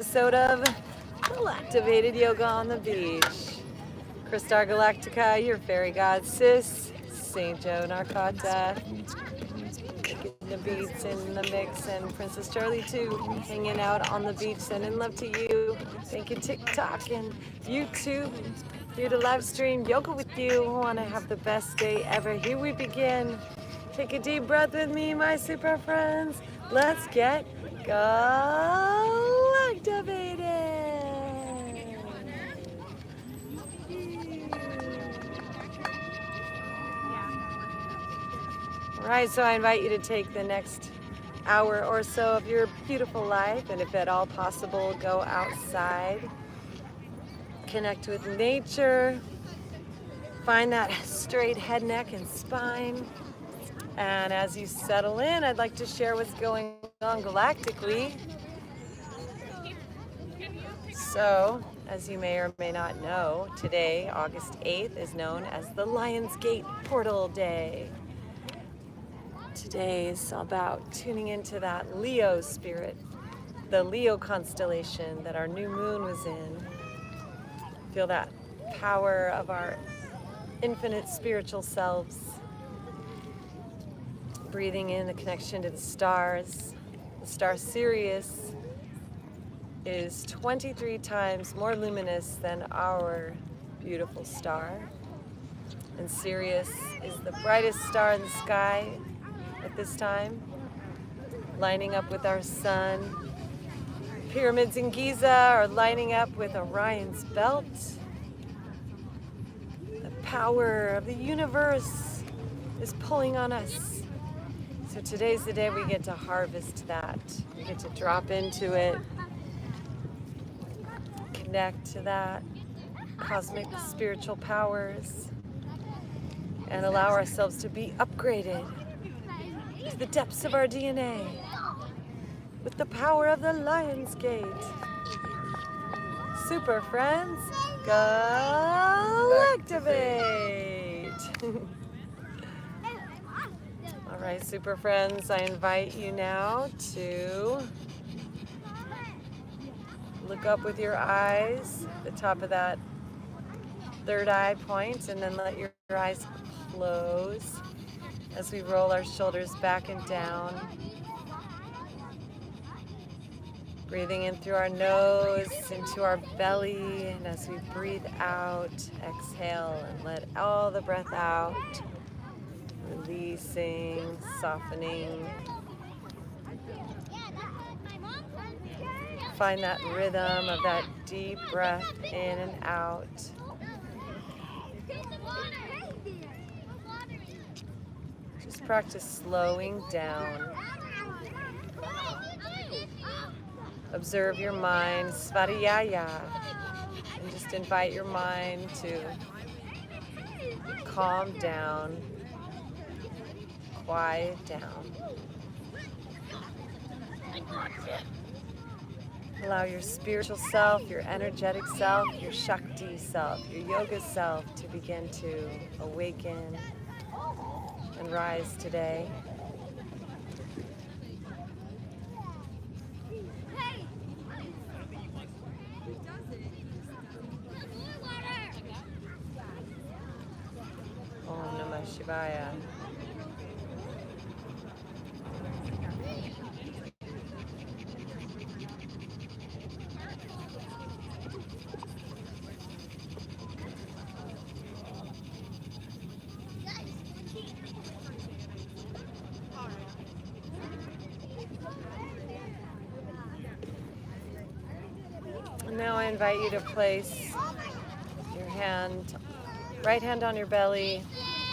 Episode of Galactivated Yoga on the Beach. Crystar Galactica, your fairy god sis, Saint Joe Narcata, getting the beats in the mix, and Princess Charlie too, hanging out on the beach, sending love to you. Thank you TikTok and YouTube. Here to live stream yoga with you. Want to have the best day ever. Here we begin. Take a deep breath with me, my super friends. Let's get Galactivated. All right, so I invite you to take the next hour or so of your beautiful life, and if at all possible, go outside, connect with nature, find that straight head, neck, and spine. And as you settle in, I'd like to share what's going on galactically. So, as you may or may not know, today, August 8th, is known as the Lion's Gate Portal Day. Today is about tuning into that Leo spirit, the Leo constellation that our new moon was in. Feel that power of our infinite spiritual selves. Breathing in the connection to the stars. The star Sirius is 23 times more luminous than our beautiful star. And Sirius is the brightest star in the sky at this time, lining up with our sun. Pyramids in Giza are lining up with Orion's belt. The power of the universe is pulling on us. So today's the day we get to harvest that. We get to drop into it, connect to that cosmic spiritual powers, and allow ourselves to be upgraded to the depths of our DNA with the power of the Lion's Gate. Super friends, Galactivate! All right, super friends, I invite you now to look up with your eyes, the top of that third eye point, and then let your eyes close as we roll our shoulders back and down. Breathing in through our nose, into our belly, and as we breathe out, exhale and let all the breath out. Releasing, softening. Find that rhythm of that deep breath in and out. Just practice slowing down. Observe your mind, svadhyaya, and just invite your mind to calm down. Quiet down. Allow your spiritual self, your energetic self, your Shakti self, your yoga self to begin to awaken and rise today. Om Namah Shivaya. Now I invite you to place your hand, right hand on your belly,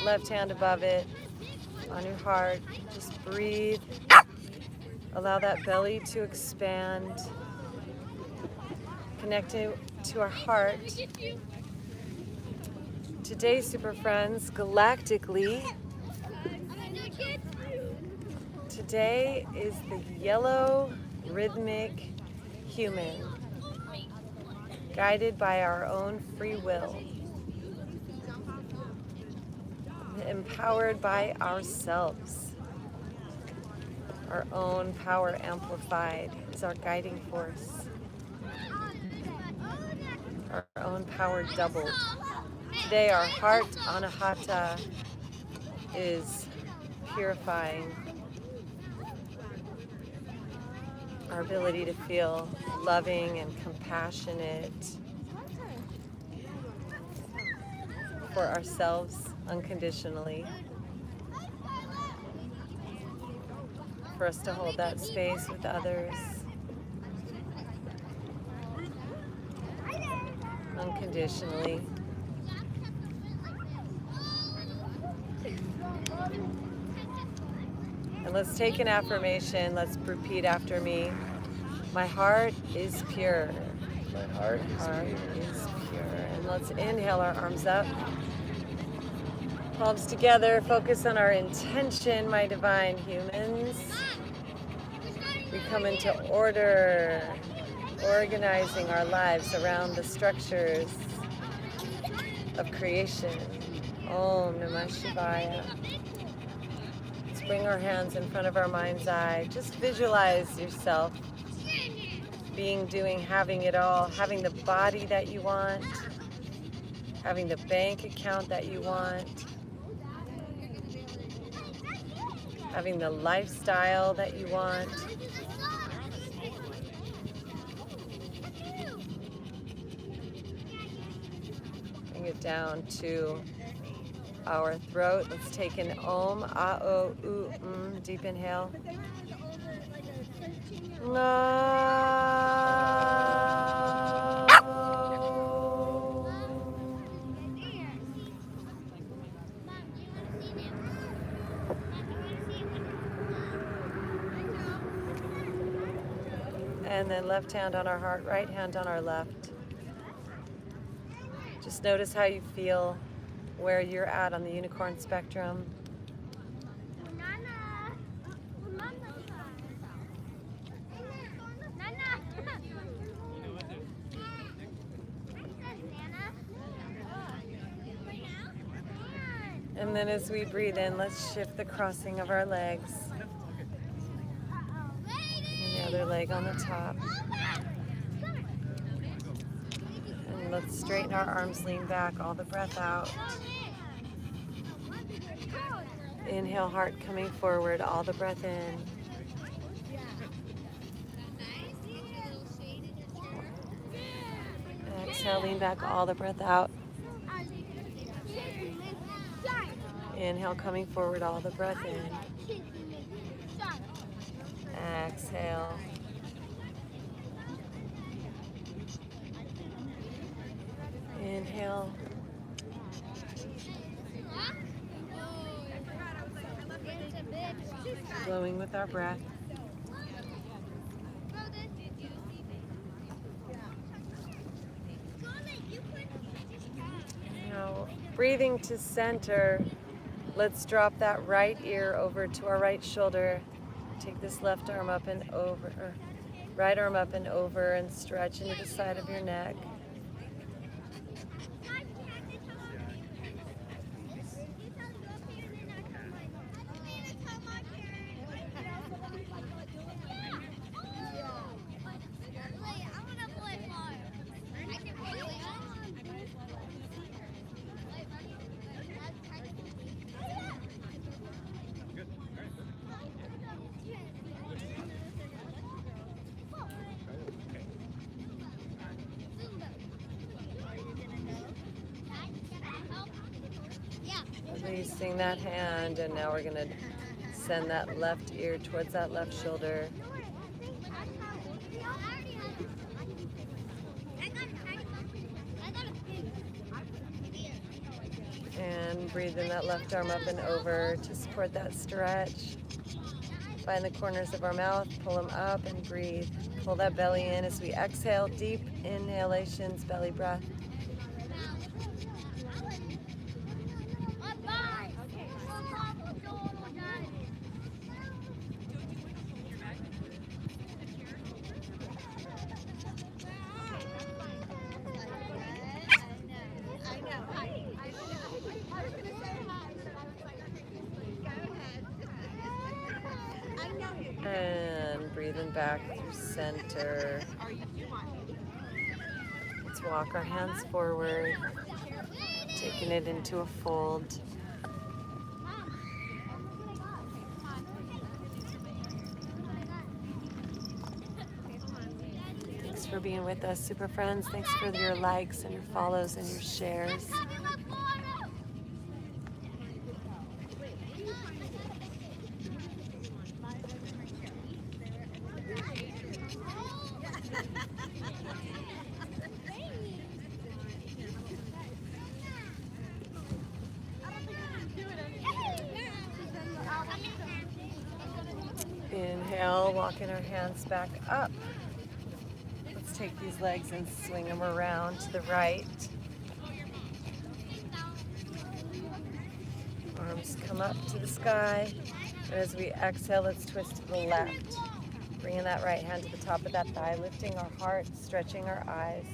left hand above it, on your heart. Just breathe. Allow that belly to expand. Connecting to our heart. Today, super friends, galactically, today is the yellow rhythmic human, guided by our own free will, empowered by ourselves. Our own power amplified is our guiding force. power doubled. Today our heart anahata is purifying our ability to feel loving and compassionate for ourselves unconditionally. For us to hold that space with others unconditionally. And let's take an affirmation. Let's repeat after me. My heart is pure. My heart is pure. And let's inhale our arms up. Palms together. Focus on our intention, my divine humans. We come into order, organizing our lives around the structures of creation. Om Namah Shivaya. Let's bring our hands in front of our mind's eye. Just visualize yourself being, doing, having it all, having the body that you want, having the bank account that you want, having the lifestyle that you want. Bring it down to our throat. Let's take an Om, A, O, U, deep inhale. And then left hand on our heart, right hand on our left. Just notice how you feel, where you're at on the unicorn spectrum. And then as we breathe in, let's shift the crossing of our legs. And the other leg on the top. And let's straighten our arms, lean back, all the breath out. Inhale, heart coming forward, all the breath in. Exhale, lean back, all the breath out. Inhale, coming forward, all the breath in. Exhale. Inhale. Flowing with our breath. Now, breathing to center. Let's drop that right ear over to our right shoulder. Take this left arm up and over, or right arm up and over, and stretch into the side of your neck. Releasing that hand, and now we're going to send that left ear towards that left shoulder. And breathe in that left arm up and over to support that stretch. Find the corners of our mouth, pull them up and breathe. Pull that belly in as we exhale, deep inhalations, belly breath. And breathing back through center. Let's walk our hands forward, taking it into a fold. Thanks for being with us, super friends. Thanks for your likes and your follows and your shares. Inhale, walking our hands back up. Let's take these legs and swing them around to the right. Arms come up to the sky. And as we exhale, let's twist to the left. Bringing that right hand to the top of that thigh, lifting our heart, stretching our eyes.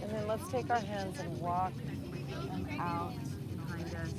And then let's take our hands and walk out behind us.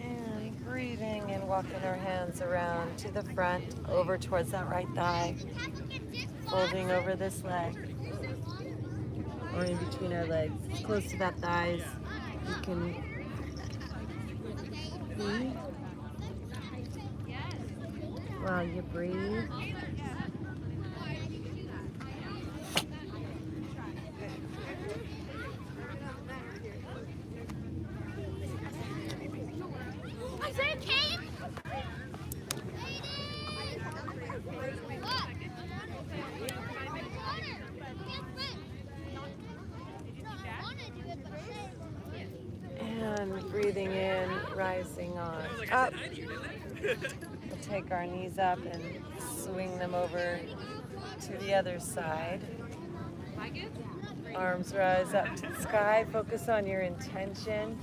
And breathing and walking our hands around to the front, over towards that right thigh. Folding over this leg. Or in between our legs, close to that thighs. You can breathe while you breathe. And breathing in, rising on up. We'll take our knees up and swing them over to the other side. Arms rise up to the sky. Focus on your intention.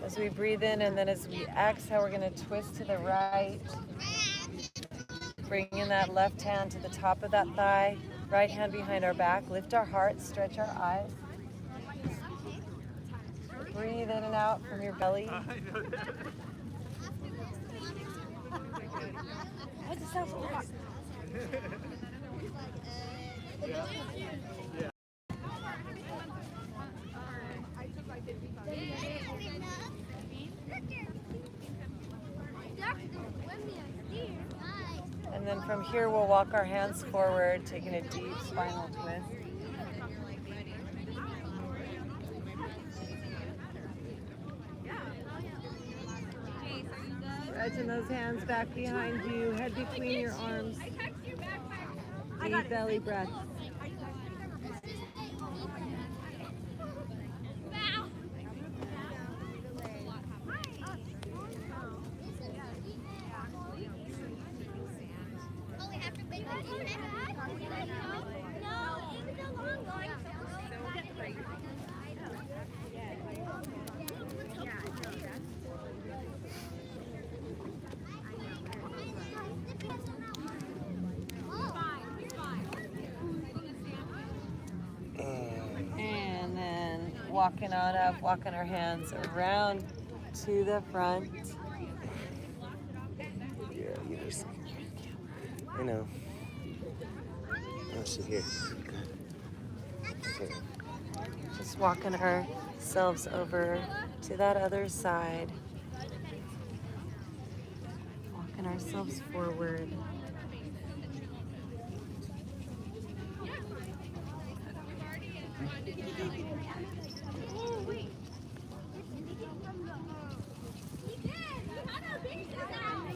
As we breathe in, and then as we exhale, we're going to twist to the right. Bringing that left hand to the top of that thigh. Right hand behind our back. Lift our heart, stretch our eyes. Breathe in and out from your belly. Why does it sound so hot? And then from here, we'll walk our hands forward, taking a deep spinal twist. Stretching those hands back behind you, head between your arms. Deep belly breath. And then walking on up, walking our hands around to the front. Yeah, you just, I know. Oh, she's here. Okay. Just walking ourselves over to that other side. Walking ourselves forward.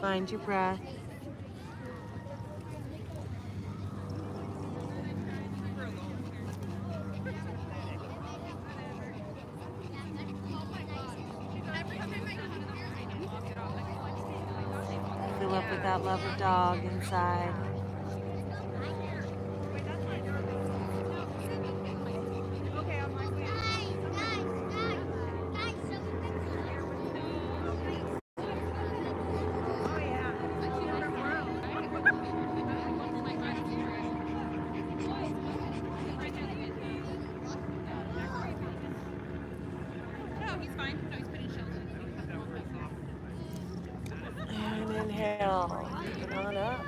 Find your breath. Fill up with that love of dog inside. And inhale. Come on up.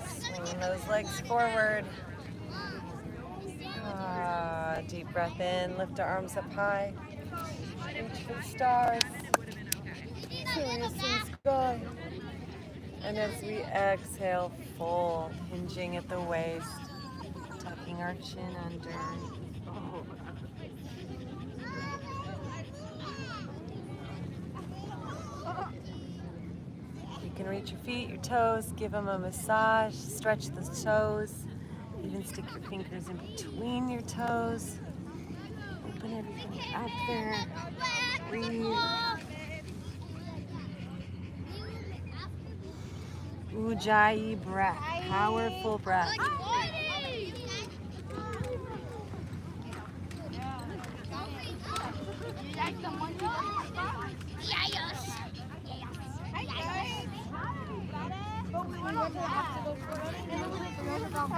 Swinging those legs forward. Deep breath in. Lift our arms up high. Reach for the stars. Serious in the sky. And as we exhale, full, hinging at the waist, tucking our chin under. You can reach your feet, your toes, give them a massage, stretch the toes, even stick your fingers in between your toes. Open everything up there. Breathe. Ujjayi breath, powerful breath.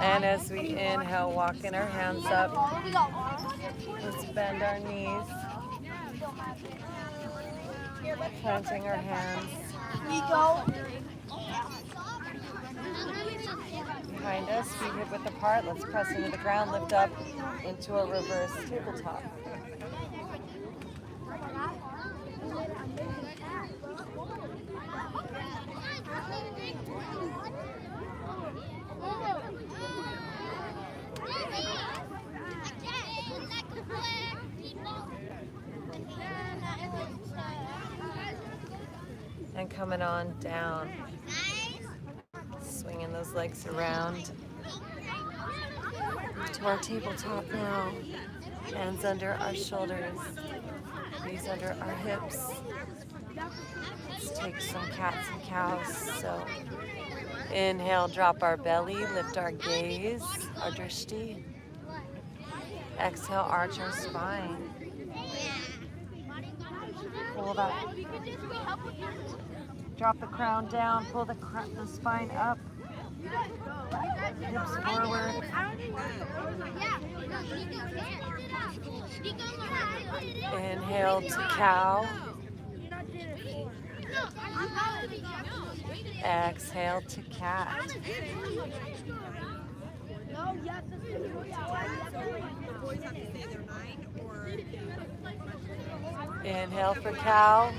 And as we inhale, walking our hands up. Let's bend our knees. Planting our hands. Behind us, feet hip width apart. Let's press into the ground, lift up into a reverse tabletop. And coming on down. Swinging those legs around to our tabletop now. Hands under our shoulders, knees under our hips. Let's take some cats and cows. So inhale, drop our belly, lift our gaze, our drishti. Exhale, arch our spine. Pull that. Drop the crown down, pull the spine up. Hips forward. Inhale to cow. Exhale to cat. Inhale for cow.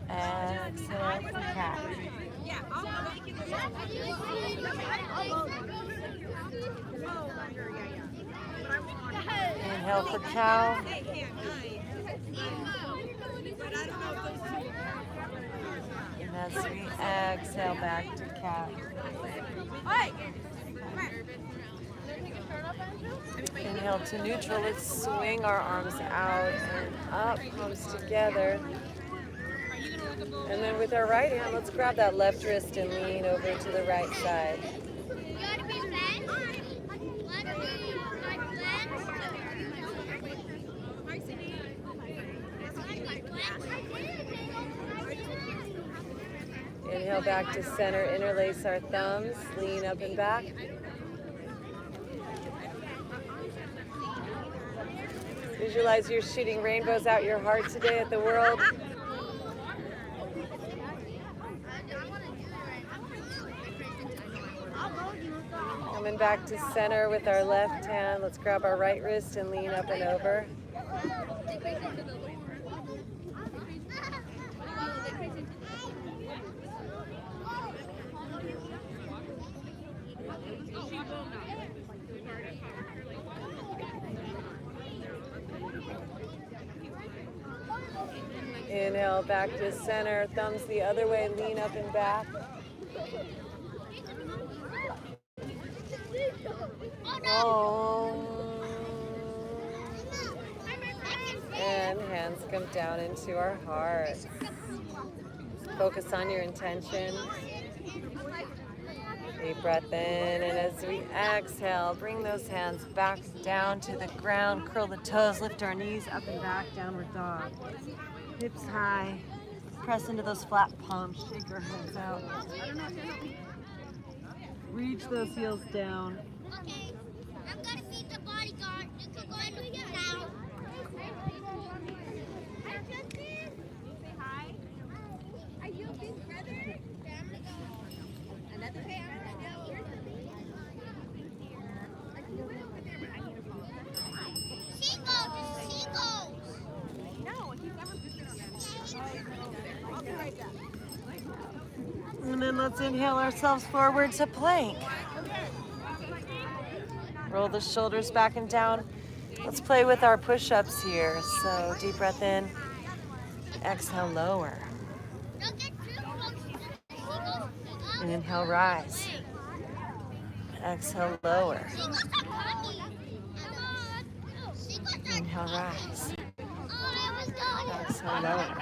Exhale for cat. Inhale for cow. And as we exhale, back to cat. Inhale to neutral. Let's swing our arms out and up, palms together. And then with our right hand, let's grab that left wrist and lean over to the right side. Inhale back to center, interlace our thumbs, lean up and back. Visualize you're shooting rainbows out your heart today at the world. Coming back to center with our left hand. Let's grab our right wrist and lean up and over. Inhale, back to center. Thumbs the other way, lean up and back. And hands come down into our heart. Focus on your intention. Deep breath in, and as we exhale, bring those hands back down to the ground. Curl the toes, lift our knees up and back, downward dog. Hips high, press into those flat palms, shake our heads out. Reach those heels down. Okay, I'm gonna feed the bodyguard. You can go ahead and feed now. Hi, Justin. Say hi. Are you a big brother? Okay, I'm gonna go. Another pair. Where's the baby? Seagulls. Seagulls. No, he's never visited on that. I'll be right back. And then let's inhale ourselves forward to plank. Roll the shoulders back and down. Let's play with our push-ups here. So deep breath in, exhale, lower. And inhale, rise. Exhale, lower. Inhale, rise. Exhale, lower.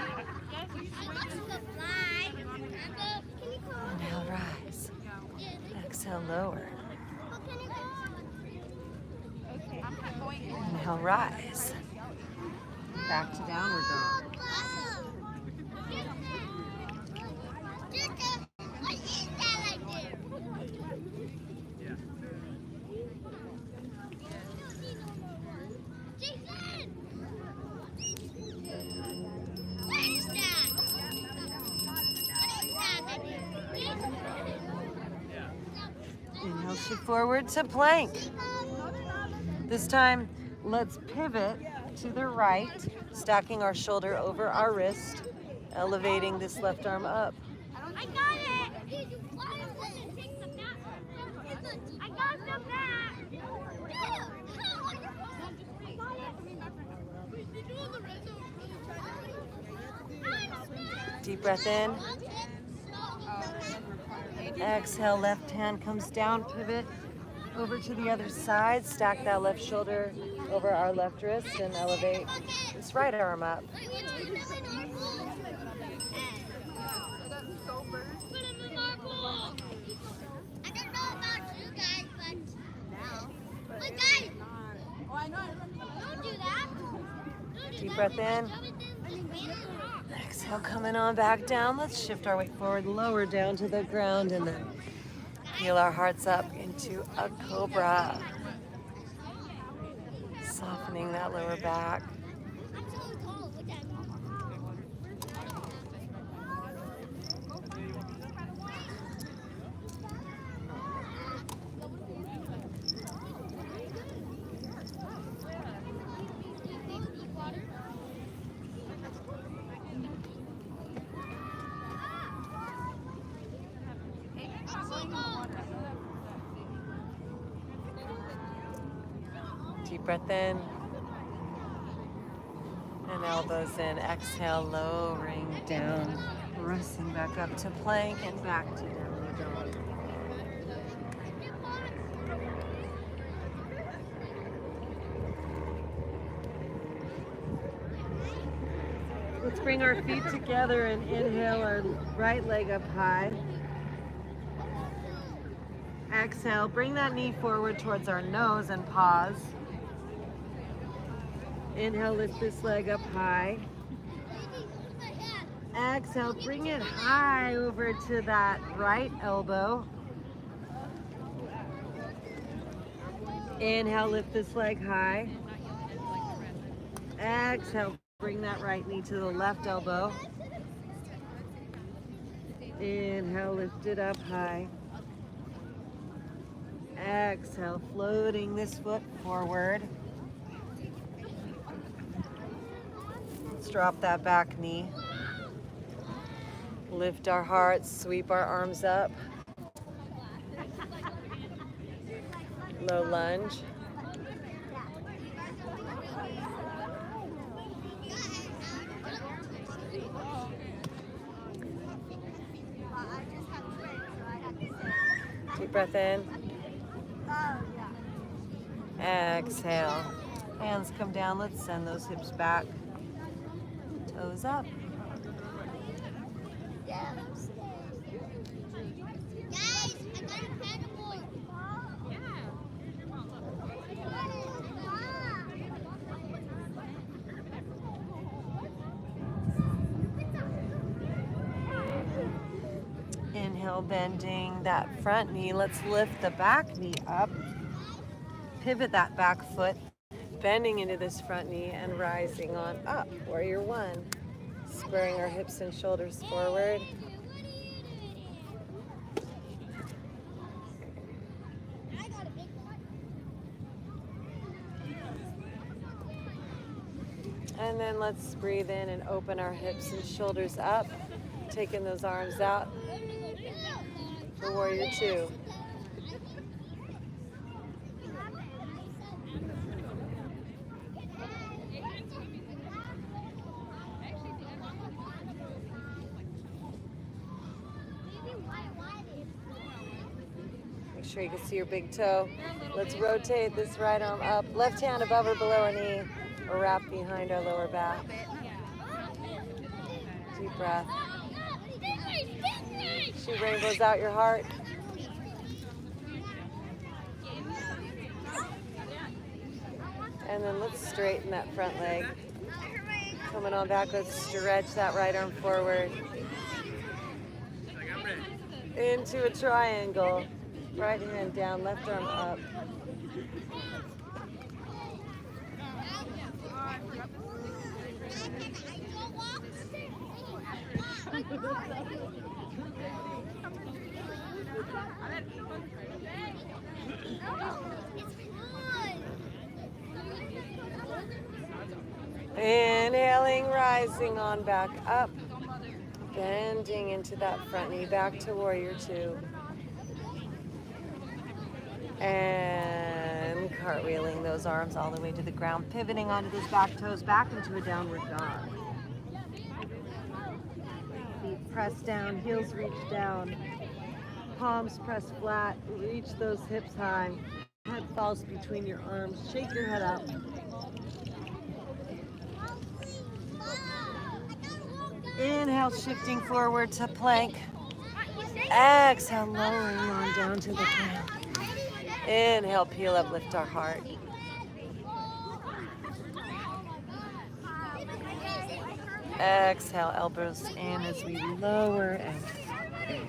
Inhale, rise. Exhale, lower. Inhale, rise. Back to downward dog. Inhale, shift forward to plank. This time, let's pivot to the right, stacking our shoulder over our wrist, elevating this left arm up. I got it! I got the back! Deep breath in. Exhale, left hand comes down, pivot over to the other side, stack that left shoulder over our left wrist and elevate this right arm up. Deep breath in. Exhale, coming on back down. Let's shift our weight forward, lower down to the ground, and then heel our hearts up into a cobra. Softening that lower back. Deep breath in and elbows in. Exhale, lowering down, pressing back up to plank and back to downward dog. Let's bring our feet together and inhale our right leg up high. Exhale, bring that knee forward towards our nose and pause. Inhale, lift this leg up high. Exhale, bring it high over to that right elbow. Inhale, lift this leg high. Exhale, bring that right knee to the left elbow. Inhale, lift it up high. Exhale, floating this foot forward. Let's drop that back knee. Lift our hearts, sweep our arms up. Low lunge. Deep breath in. Exhale. Hands come down. Let's send those hips back. Toes up. Guys, I got a paddleboard. Inhale, bending that front knee. Let's lift the back knee up. Pivot that back foot, bending into this front knee and rising on up. Warrior one. Squaring our hips and shoulders forward. And then let's breathe in and open our hips and shoulders up. Taking those arms out for warrior two. Make sure you can see your big toe. Let's rotate this right arm up. Left hand above or below our knee, or wrap behind our lower back. Deep breath. Shoot rainbows out your heart. And then let's straighten that front leg. Coming on back, let's stretch that right arm forward. Into a triangle. Right hand down, left arm up. Inhaling, rising on back up. Bending into that front knee, back to warrior two. And cartwheeling those arms all the way to the ground, pivoting onto those back toes, back into a downward dog. Feet press down, heels reach down. Palms press flat, reach those hips high. Head falls between your arms, shake your head up. Inhale, shifting forward to plank. Exhale, lowering on down to the ground. Inhale, peel up, lift our heart. Exhale, elbows in as we lower and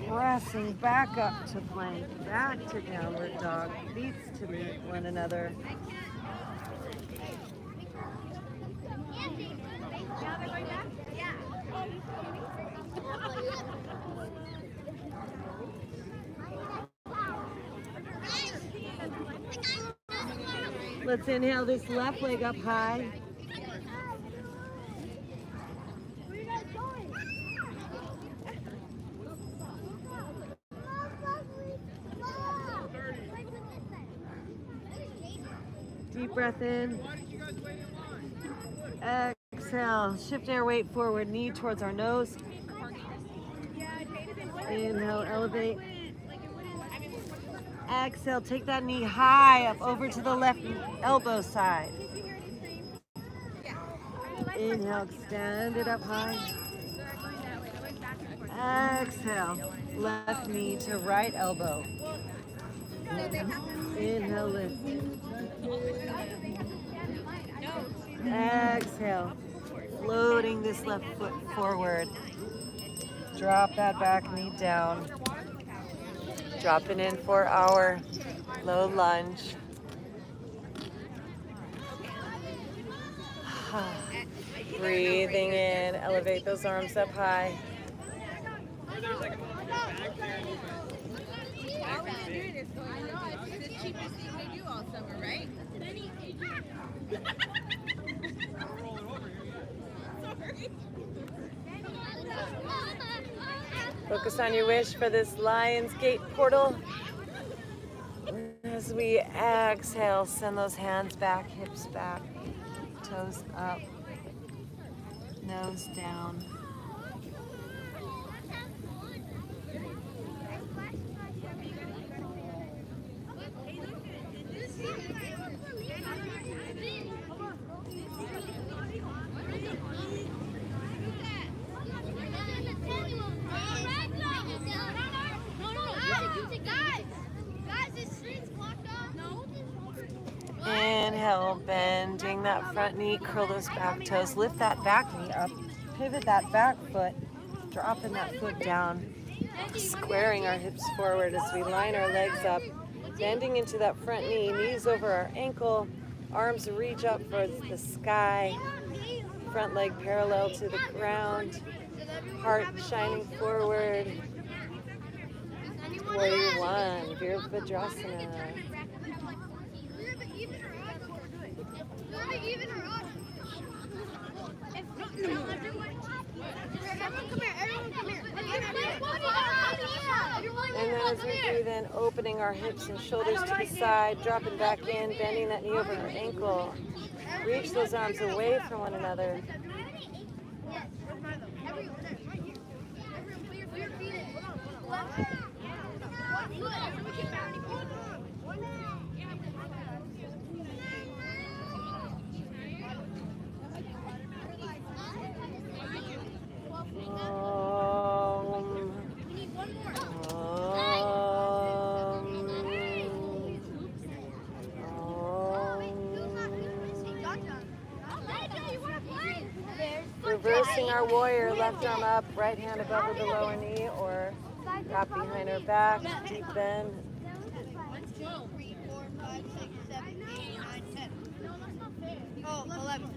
pressing back up to plank, back to downward dog, feet to meet one another. Let's inhale this left leg up high. Deep breath in. Exhale, shift our weight forward, knee towards our nose. Inhale, elevate. Exhale, take that knee high up over to the left elbow side. Inhale, extend it up high. Exhale, left knee to right elbow. Inhale, lift. Exhale, floating this left foot forward. Drop that back knee down. Dropping in for our low lunge. Breathing in, elevate those arms up high. All we're doing is going I know, it's the cheapest thing they do all summer, right? Focus on your wish for this Lion's Gate portal. As we exhale, send those hands back, hips back, toes up, nose down. Exhale, bending that front knee, curl those back toes, lift that back knee up, pivot that back foot, dropping that foot down, squaring our hips forward as we line our legs up, bending into that front knee, knees over our ankle, arms reach up towards the sky, front leg parallel to the ground, heart shining forward. Warrior One, Virabhadrasana. And then as we breathe in, opening our hips and shoulders to the side, dropping back in, bending that knee over our ankle. Reach those arms away from one another. Reversing our warrior, left arm up, right hand above the lower knee, or wrap behind our back, deep bend. 1, 2, 3, 4, 5, 6, 7, 8, 9, 10. Oh, 11.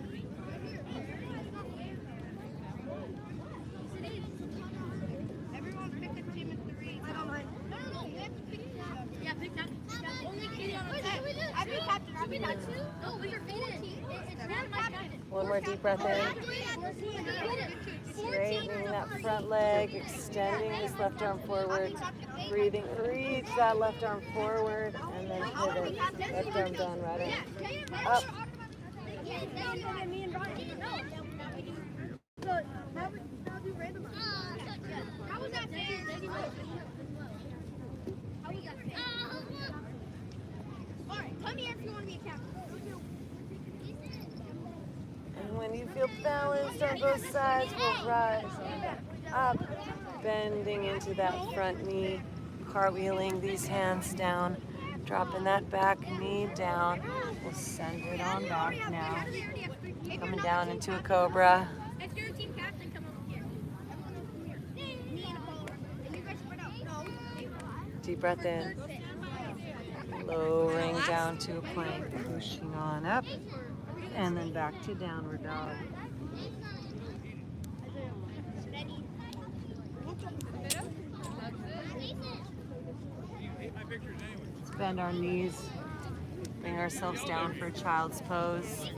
Everyone pick a team of 3. I don't mind. No, we have to pick. Yeah, pick that. Only Katie on the team. I be captain. I be captain. No, but you're captain. It's not my captain. One more deep breath in. Straightening that front leg, extending this left arm forward, breathing, reach that left arm forward, and then pivot, left arm down, right arm up. How was that fair? Alright, come here if you want to be a captain. And when you feel balanced on both sides, we'll rise up, bending into that front knee, cartwheeling these hands down, dropping that back knee down. We'll send it on back now. Coming down into a cobra. If you're a team captain, come over here. Deep breath in. Lowering down to a plank, pushing on up, and then back to downward dog. Let's bend our knees, bring ourselves down for child's pose.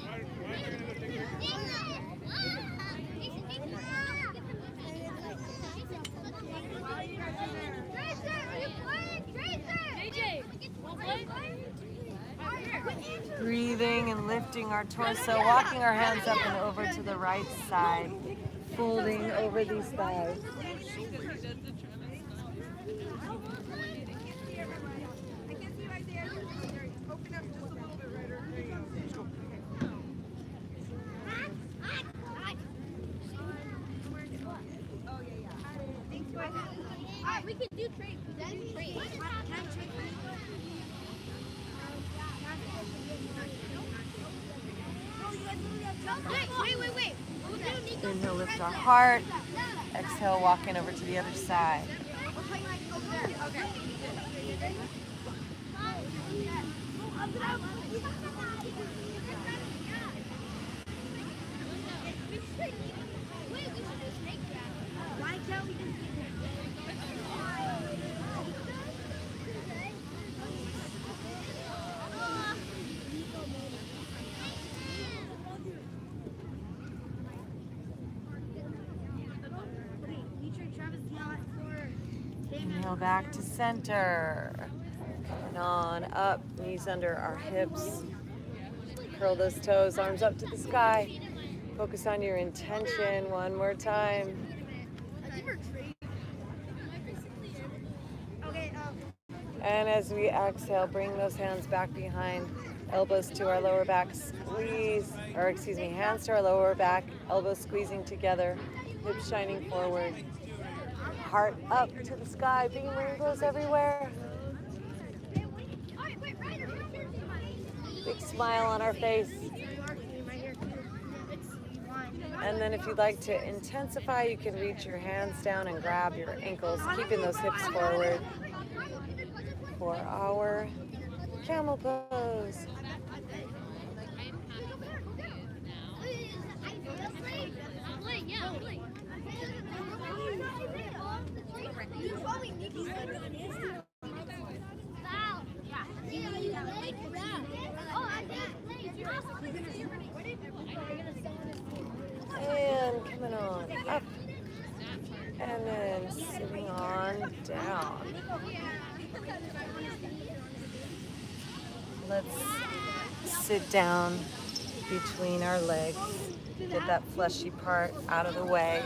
Breathing and lifting our torso, walking our hands up and over to the right side, folding over these thighs. Alright, we can do trade. Wait. Inhale, lift our heart. Exhale, walking over to the other side. Inhale back to center. And on up, knees under our hips. Curl those toes, arms up to the sky. Focus on your intention one more time. And as we exhale, bring those hands back behind, elbows to our lower back, hands to our lower back, elbows squeezing together, hips shining forward. Heart up to the sky, being rainbows everywhere. Big smile on our face. And then if you'd like to intensify, you can reach your hands down and grab your ankles, keeping those hips forward for our camel pose. And coming on up. And then sitting on down. Let's sit down between our legs. Get that fleshy part out of the way.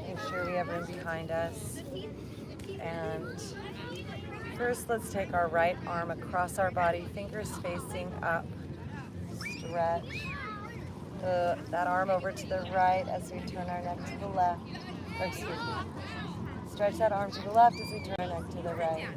Make sure we have room behind us. And first, let's take our right arm across our body, fingers facing up. Stretch that arm over to the right as we turn our neck to the left. Or excuse me. Stretch that arm to the left as we turn our neck to the right.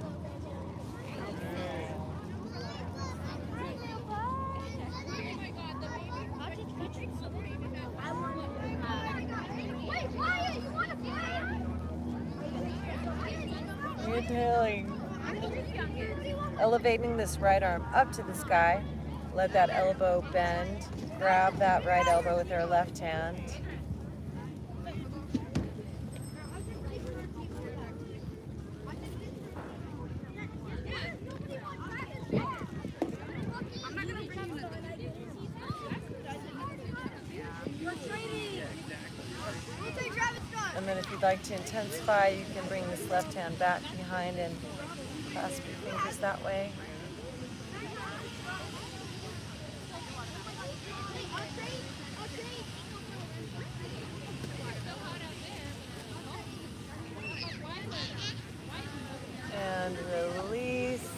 Inhaling. Elevating this right arm up to the sky. Let that elbow bend. Grab that right elbow with our left hand. And then if you'd like to intensify, you can bring this left hand back behind and clasp your fingers that way. And release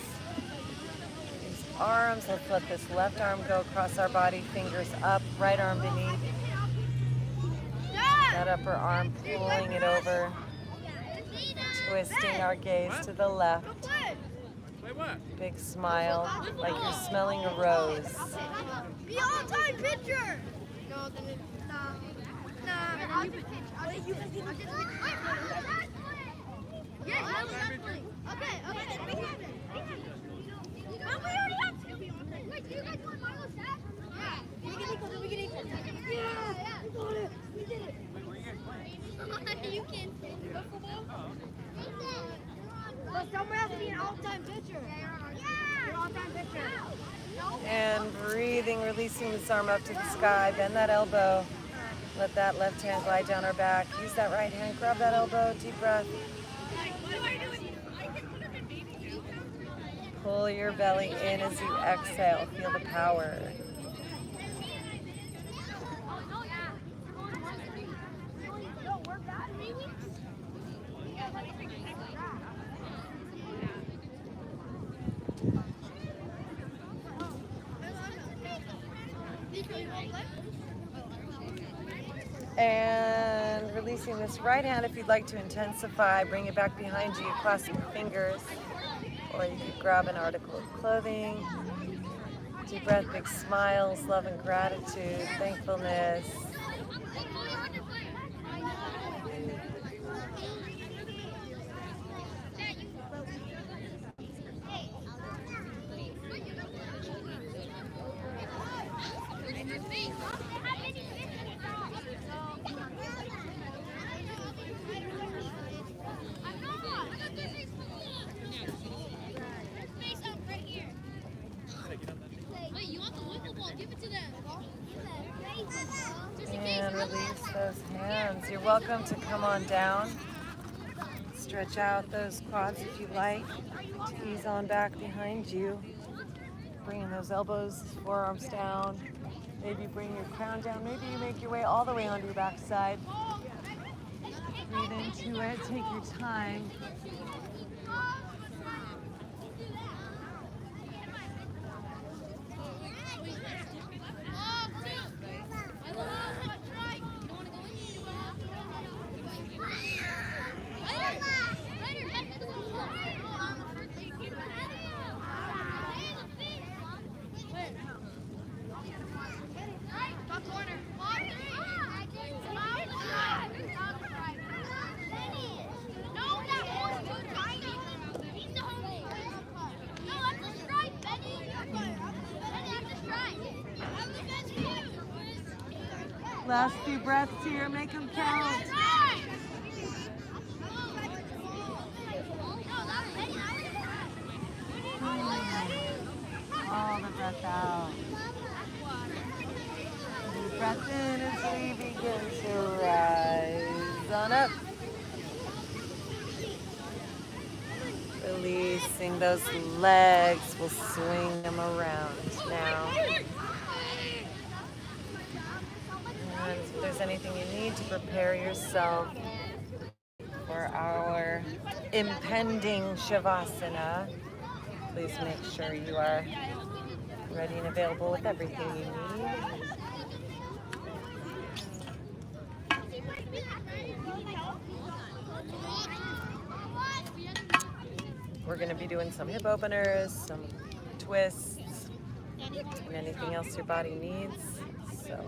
these arms. Let's let this left arm go across our body, fingers up, right arm beneath. That upper arm, pulling it over, twisting our gaze to the left. Big smile, like you're smelling a rose. Be all-time picture! No, then it's nah. You can see yeah, definitely. Okay, then we have it. Oh, we already have to. Wait, do you guys want Marlo's staff? Yeah. We can equal. Yeah, we got it. We did it. You can. But someone has to be an all-time pitcher. Yeah. An all-time pitcher. And breathing, releasing this arm up to the sky. Bend that elbow. Let that left hand glide down our back. Use that right hand. Grab that elbow. Deep breath. Pull your belly in as you exhale. Feel the power. And releasing this right hand. If you'd like to intensify, bring it back behind you. Clasp your fingers. Or you could grab an article of clothing. Deep breath, big smiles, love and gratitude, thankfulness. And release those hands. You're welcome to come on down. Stretch out those quads if you like. To ease on back behind you. Bringing those elbows, forearms down. Maybe bring your crown down. Maybe you make your way all the way onto your backside. Breathe into it. Take your time. Last few breaths here, make them count. All the breath out. Deep breath in as we begin to rise on up. Releasing those legs, we'll swing them around now. And if there's anything you need to prepare yourself for our impending Shavasana, please make sure you are ready and available with everything you need. We're going to be doing some hip openers, some twists, and anything else your body needs. So,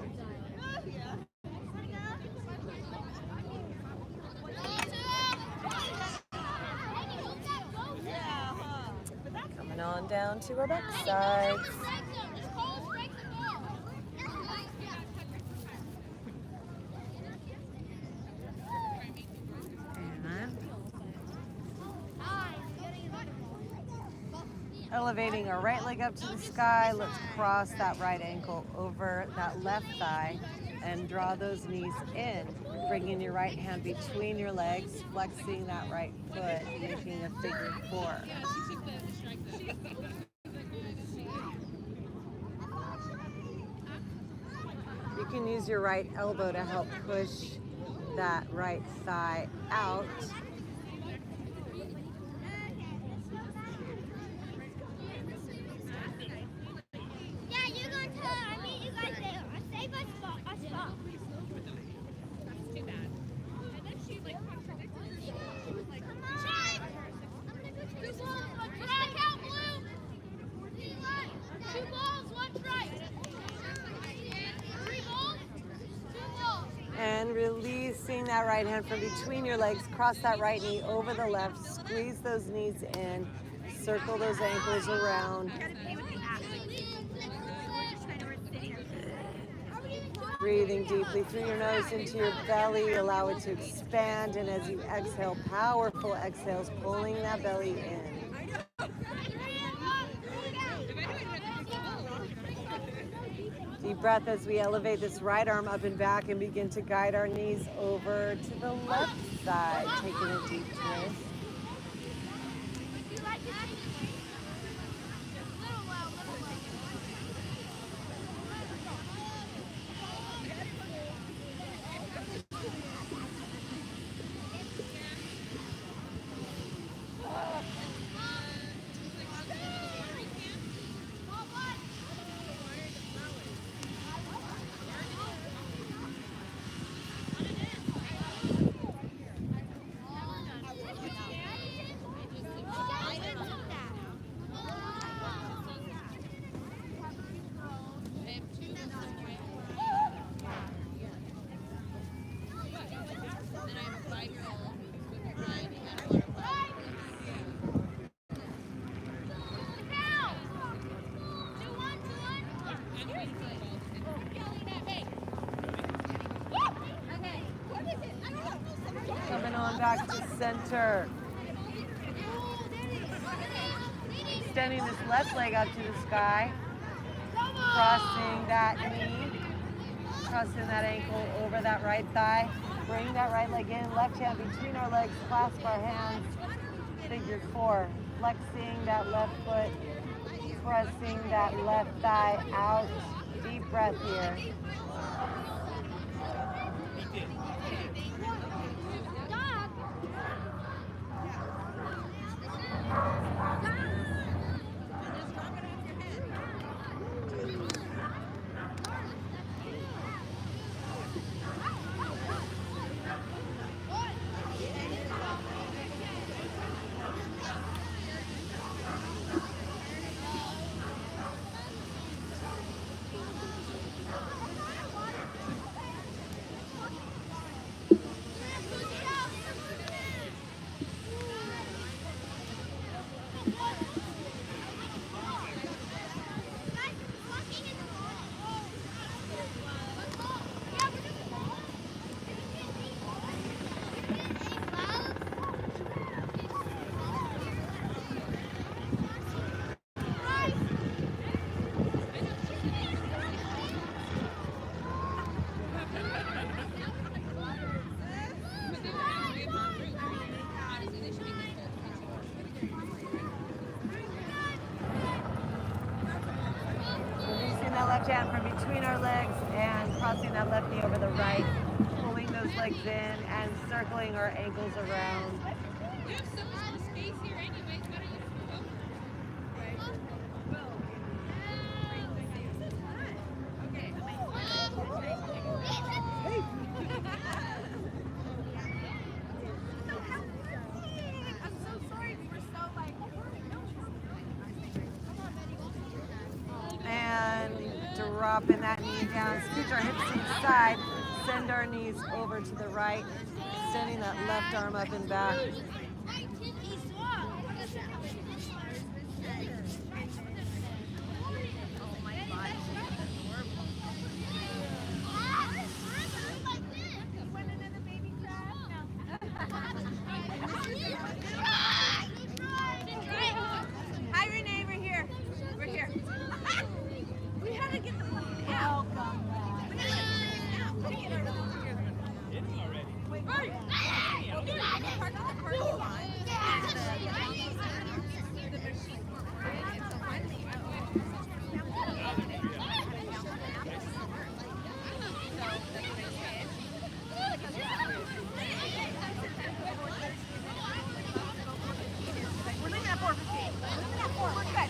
coming on down to our back sides. Elevating our right leg up to the sky, let's cross that right ankle over that left thigh and draw those knees in. Bringing your right hand between your legs, flexing that right foot, making a figure 4. You can use your right elbow to help push that right thigh out. And releasing that right hand from between your legs, cross that right knee over the left, squeeze those knees in, circle those ankles around. Breathing deeply through your nose into your belly, allow it to expand, and as you exhale, powerful exhales, pulling that belly in. Deep breath as we elevate this right arm up and back and begin to guide our knees over to the left side, taking a deep twist. Coming on back to center. Extending this left leg up to the sky. Crossing that knee. Crossing that ankle over that right thigh. Bring that right leg in. Left hand between our legs. Clasp our hands. Figure 4. Flexing that left foot. Pressing that left thigh out. Deep breath here. jam from between our legs and crossing that left knee over the right, pulling those legs in and circling our ankles around. You have so much space here anyways. Why don't you move over? I'm so sorry. We were so like. And dropping that knee down, scooch our hips to the side, send our knees over to the right, extending that left arm up and back. Hi, Renee. We're here. We're here. We had to get the plane out. We're leaving at 4:15. We're leaving at 4. We're good.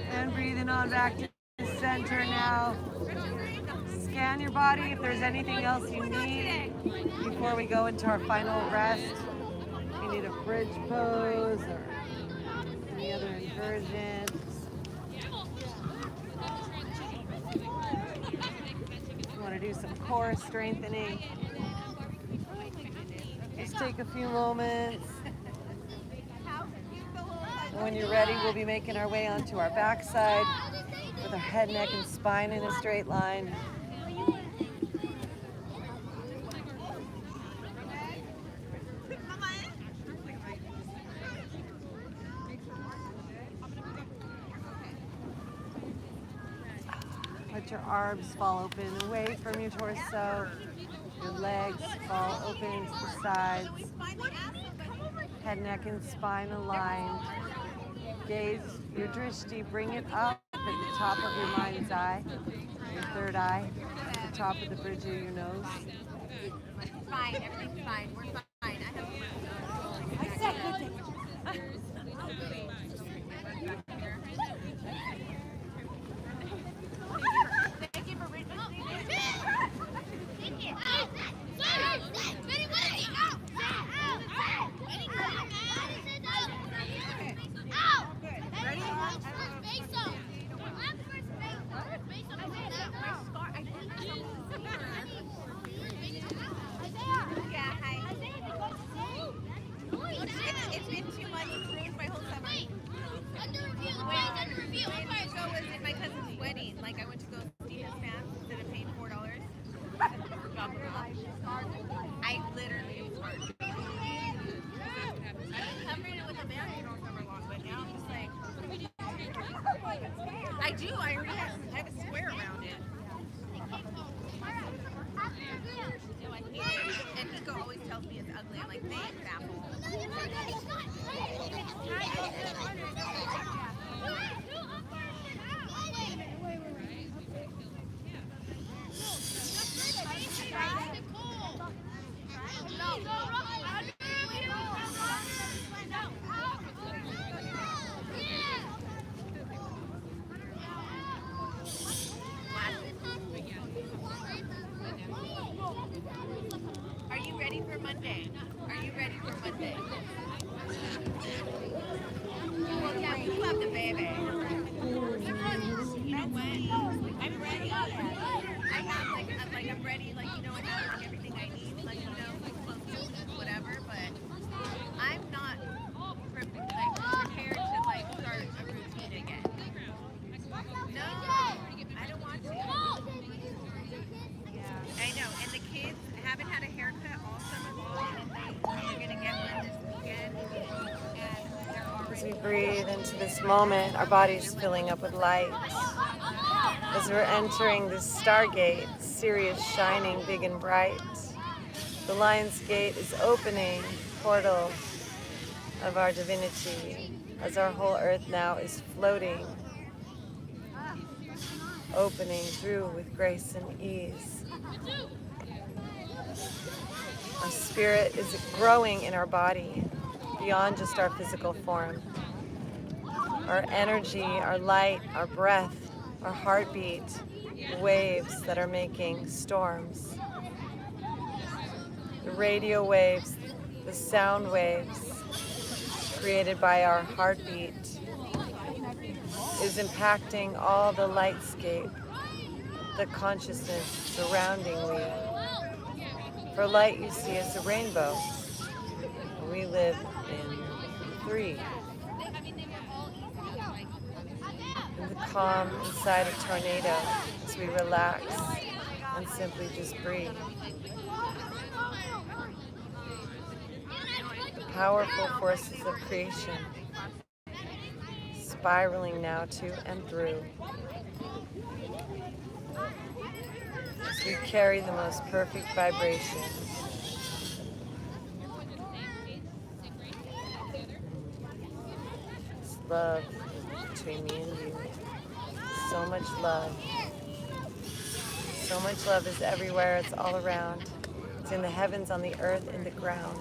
And breathing on back to the center now. Scan your body if there's anything else you need before we go into our final rest. If you need a bridge pose or any other inversions. You want to do some core strengthening. Just take a few moments. When you're ready, we'll be making our way onto our backside with our head, neck, and spine in a straight line. Let your arms fall open away from your torso. Your legs fall open to the sides. Head, neck, and spine aligned. Gaze your drishti, bring it up at the top of your mind's eye, your third eye, the top of the bridge of your nose. Fine, everything's fine. We're fine. I said good thing. Thank you for reading. Thank you. Yeah, hi. Breathe into this moment. Our body's filling up with light. As we're entering this stargate, Sirius shining big and bright. The Lion's Gate is opening, portal of our divinity, as our whole earth now is floating, opening through with grace and ease. Our spirit is growing in our body, beyond just our physical form. Our energy, our light, our breath, our heartbeat, waves that are making storms. The radio waves, the sound waves created by our heartbeat is impacting all the lightscape, the consciousness surrounding we. For light you see is a rainbow. We live in 3. In the calm inside a tornado as we relax and simply just breathe. Powerful forces of creation, spiraling now to and through. As we carry the most perfect vibration. It's love between me and you. So much love. So much love is everywhere, it's all around. It's in the heavens, on the earth, in the ground.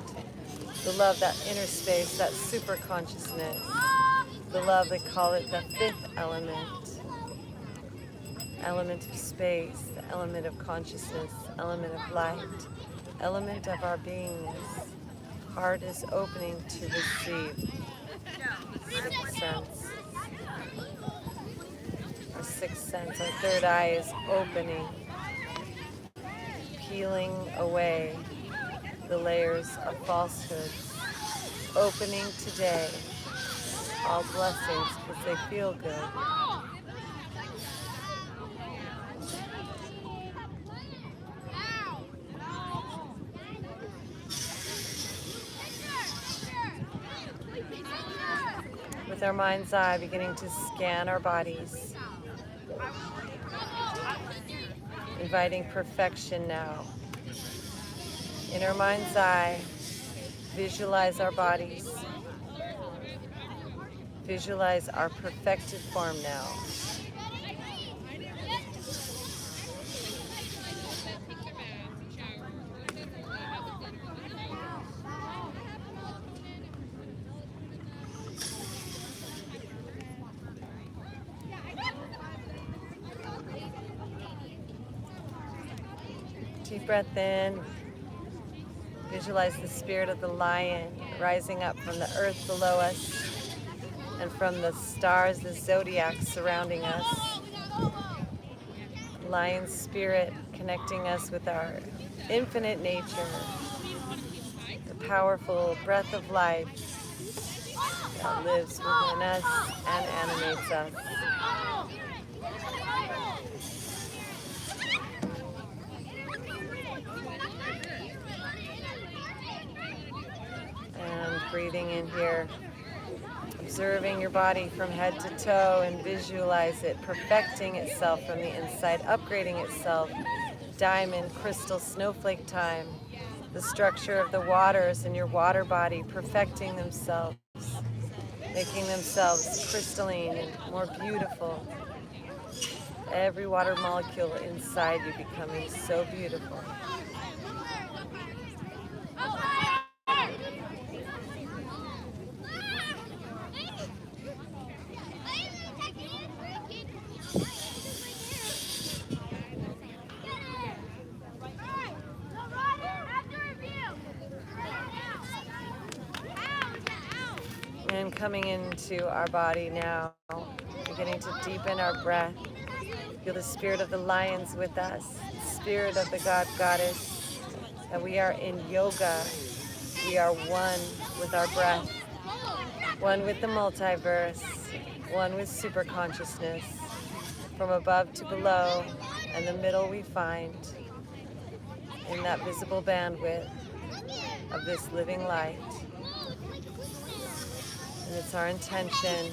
The love, that inner space, that super consciousness. The love, they call it the 5th element. Element of space, the element of consciousness, element of light, element of our beingness. Heart is opening to receive. 6th sense. Our 6th sense, our 3rd eye is opening, peeling away the layers of falsehood, opening today all blessings because they feel good. With our mind's eye beginning to scan our bodies, inviting perfection now. In our mind's eye, visualize our bodies. Visualize our perfected form now. Deep breath in. Visualize the spirit of the lion rising up from the earth below us and from the stars, the zodiac surrounding us. Lion spirit connecting us with our infinite nature, the powerful breath of life that lives within us and animates us. And breathing in here, observing your body from head to toe and visualize it perfecting itself from the inside, upgrading itself. Diamond, crystal, snowflake time. The structure of the waters in your water body perfecting themselves, making themselves crystalline and more beautiful. Every water molecule inside you becoming so beautiful. And coming into our body now, beginning to deepen our breath. Feel the spirit of the lions with us, spirit of the God, Goddess, that we are in yoga. We are one with our breath, one with the multiverse, one with super consciousness. From above to below, and the middle we find in that visible bandwidth of this living light. And it's our intention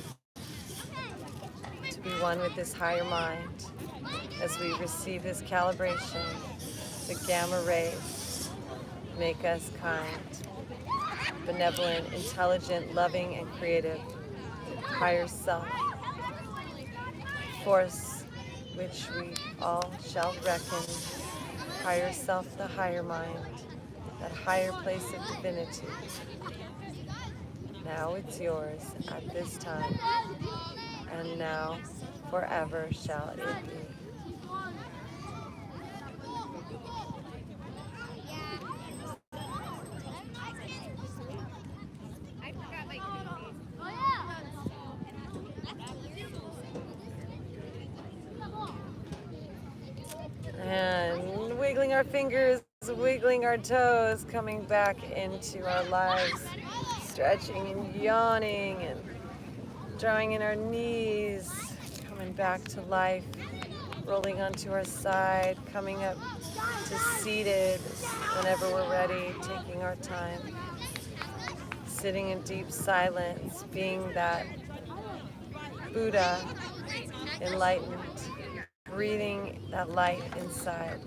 to be one with this higher mind as we receive this calibration. The gamma rays make us kind, benevolent, intelligent, loving, and creative. Higher self, force which we all shall reckon. Higher self, the higher mind, that higher place of divinity. Now it's yours at this time, and now forever shall it be. And wiggling our fingers, wiggling our toes, coming back into our lives, stretching and yawning and drawing in our knees, coming back to life, rolling onto our side, coming up to seated whenever we're ready, taking our time, sitting in deep silence, being that Buddha, enlightened, breathing that light inside.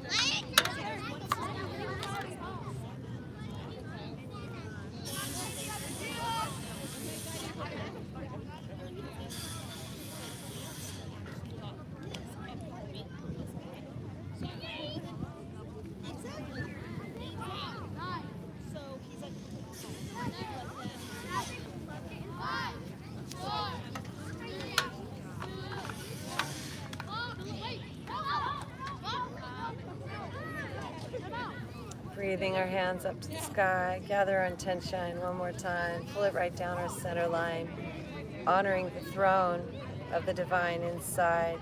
Breathing our hands up to the sky, gather our intention one more time, pull it right down our center line, honoring the throne of the divine inside,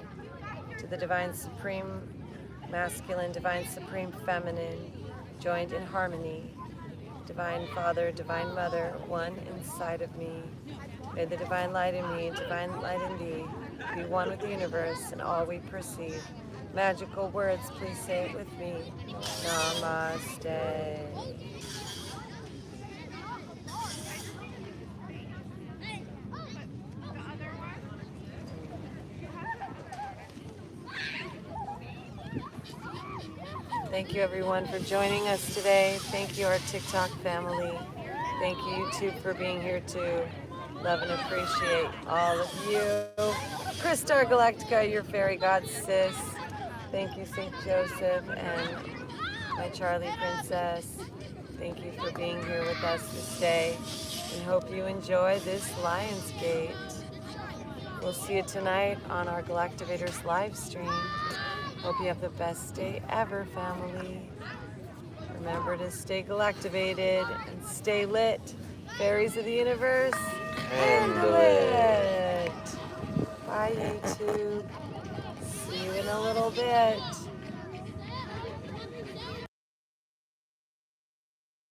to the divine supreme masculine, divine supreme feminine, joined in harmony, divine father, divine mother, one inside of me. May the divine light in me, divine light in thee, be one with the universe and all we perceive. Magical words, please say it with me. Namaste. Thank you everyone for joining us today. Thank you our TikTok family. Thank you YouTube for being here too. Love and appreciate all of you. Christar Galactica, your fairy god sis. Thank you, St. Joseph and my Charlie Princess. Thank you for being here with us this day, and hope you enjoy this Lionsgate. We'll see you tonight on our Galactivators live stream. Hope you have the best day ever, family. Remember to stay galactivated and stay lit. Fairies of the universe, handle it. Bye, YouTube. See you in a little bit.